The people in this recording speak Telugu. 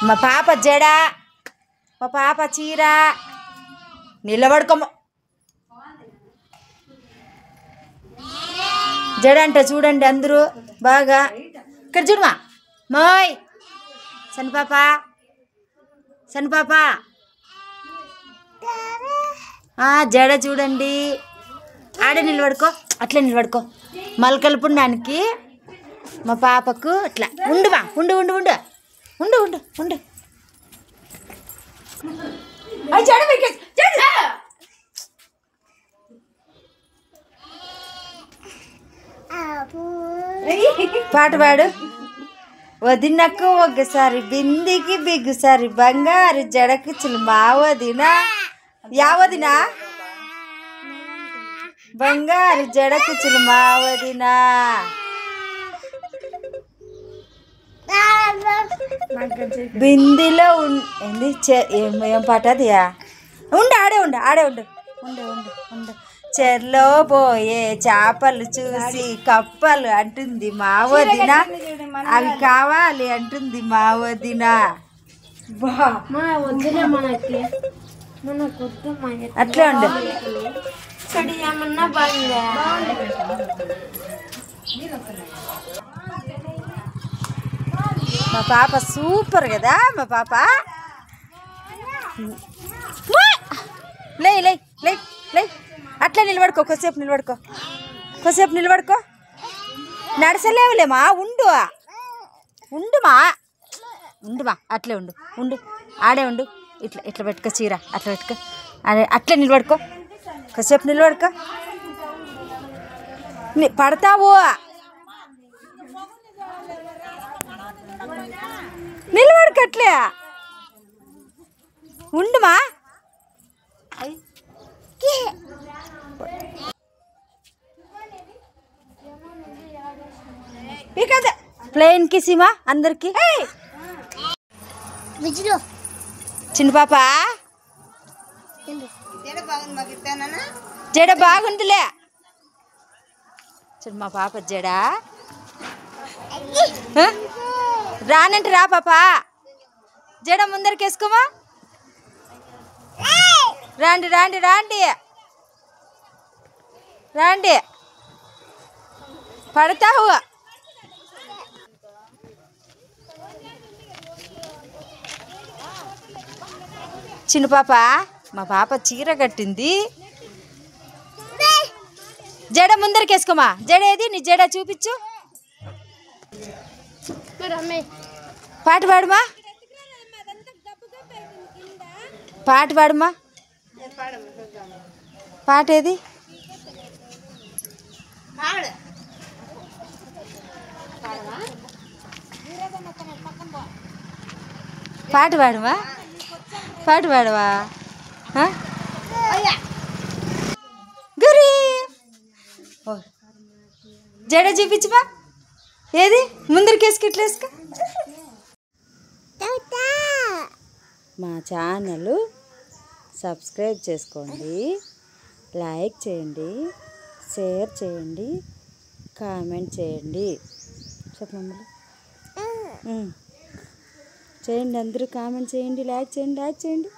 మా పాప జడ, మా పాప చీర. నిలబడుకోమ్మ. జడ అంట చూడండి అందరూ బాగా. ఇక్కడ చూడమా మోయ్. సన్నపాప, సన్నపాప జడ చూడండి. ఆడే నిలబడుకో, అట్లా నిలబడుకో. మలకలు పుండానికి మా పాపకు అట్లా. ఉండుమా, ఉండు ఉండు ఉండు ఉండు ఉండు ఉండు. పాట పాడు. వదినకు ఒకసారి బిందికి బిగ్గుసారి బంగారు జడకు చిలుమా వదిన. యా వదిన? బంగారు జడకు చిలుమా వదిన. బిందిలో ఏంది ఏం పాట అది? ఉండు ఆడే ఉండు, ఆడే ఉండు ఉండు ఉండు ఉండు. చెర్లో పోయే చేపలు చూసి కప్పలు అంటుంది మా వదిన. అవి కావాలి అంటుంది మా వదిన. అట్లే ఉండు. మా పాప సూపర్ కదా. మా పాప లే లే లే లే. అట్లా నిలబడుకో, కొద్దిసేపు నిలబడుకో, కొద్దిసేపు నిలబడుకో. నడసలేవులేమా, ఉండు ఉండుమా, ఉండుమా. అట్లే ఉండు ఉండు, ఆడే ఉండు. ఇట్లా ఇట్లా పెట్టుకో చీర, అట్లా పెట్టుకో. అదే అట్లే నిలబడుకో, కొద్దిసేపు నిలబడుకో. పడతావు. నిలబడుకో, అట్లే ఉండుమా. ప్లేన్ కిసిమా అందరికి. చిన్న పాప జడ బాగుందిలే. చూడు మా పాప జడ. రానంటే రా పాప. జడ ముందరికి వేసుకోమా. రాండి రాండి రాండి రాండి. పడతావు. చిన్న పాప, మా పాప చీర కట్టింది. జడ ముందరికి వేసుకోమా. జడ ఏది? నీ జడ చూపించు. పాట పాడుమా, పాట పాడుమా. పాట ఏది? పాట పాడుమా, పాట పాడవా? గురి జడ చూపించుమా. ఏది? ముందరికి వేసుకు, ఇట్లా వేసుకో. మా ఛానల్ సబ్స్క్రైబ్ చేసుకోండి, లైక్ చేయండి, షేర్ చేయండి, కామెంట్ చేయండి. చెప్పమ్మా చేయండి. అందరూ కామెంట్ చేయండి, లైక్ చేయండి, లైక్ చేయండి.